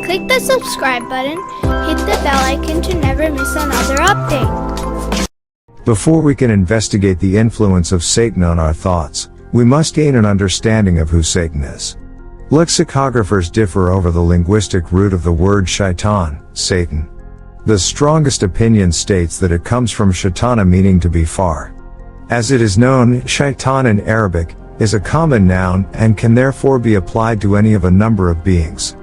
Click the subscribe button, hit the bell icon to never miss another update. Before we can investigate the influence of Satan on our thoughts, we must gain an understanding of who Satan is. Lexicographers differ over the linguistic root of the word shaitan, Satan. The strongest opinion states that it comes from shaitana, meaning to be far. As it is known, shaitan in Arabic is a common noun and can therefore be applied to any of a number of beings.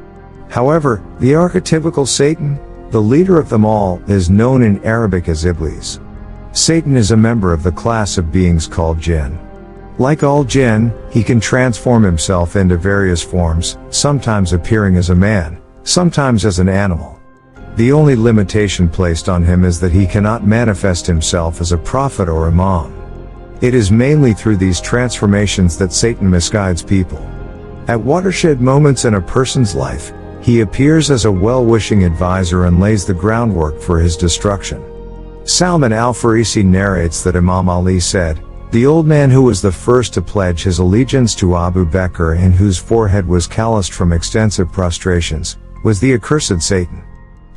However, the archetypical Satan, the leader of them all, is known in Arabic as iblees. Satan is a member of the class of beings called jinn. Like all jinn, he can transform himself into various forms, sometimes appearing as a man, sometimes as an animal. The only limitation placed on him is that he cannot manifest himself as a prophet or imam. It is mainly through these transformations that Satan misguides people. At watershed moments in a person's life, he appears as a well-wishing advisor and lays the groundwork for his destruction. Salman al-Farisi narrates that Imam Ali said, "The old man who was the first to pledge his allegiance to Abu Bakr and whose forehead was calloused from extensive prostrations, was the accursed Satan."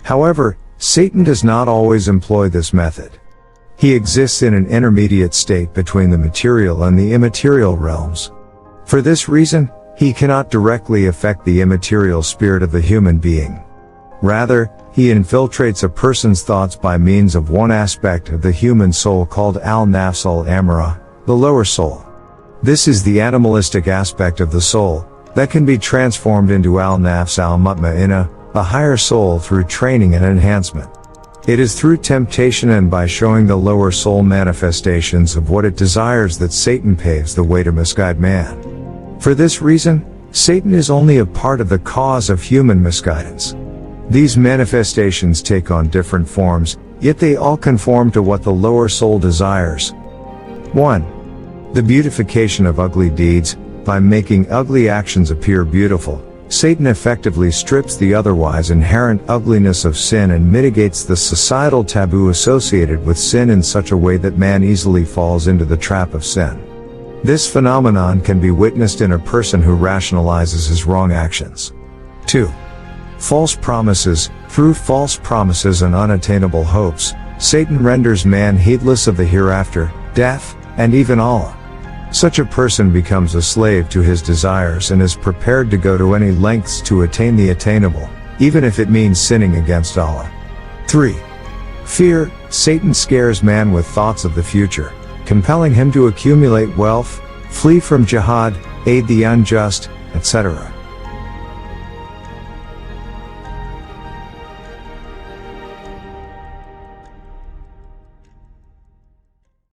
However, Satan does not always employ this method. He exists in an intermediate state between the material and the immaterial realms. For this reason, he cannot directly affect the immaterial spirit of the human being. Rather, he infiltrates a person's thoughts by means of one aspect of the human soul called al-nafs al-amara, the lower soul. This is the animalistic aspect of the soul that can be transformed into al-nafs al-mutma'inna, a higher soul, through training and enhancement. It is through temptation and by showing the lower soul manifestations of what it desires that Satan paves the way to misguide man. For this reason, Satan is only a part of the cause of human misguidance. These manifestations take on different forms, yet they all conform to what the lower soul desires. 1. The beautification of ugly deeds. By making ugly actions appear beautiful, Satan effectively strips the otherwise inherent ugliness of sin and mitigates the societal taboo associated with sin in such a way that man easily falls into the trap of sin. This phenomenon can be witnessed in a person who rationalizes his wrong actions. 2. False promises. Through false promises and unattainable hopes, Satan renders man heedless of the hereafter, death, and even Allah. Such a person becomes a slave to his desires and is prepared to go to any lengths to attain the attainable, even if it means sinning against Allah. 3. Fear. Satan scares man with thoughts of the future, compelling him to accumulate wealth, flee from jihad, aid the unjust, etc.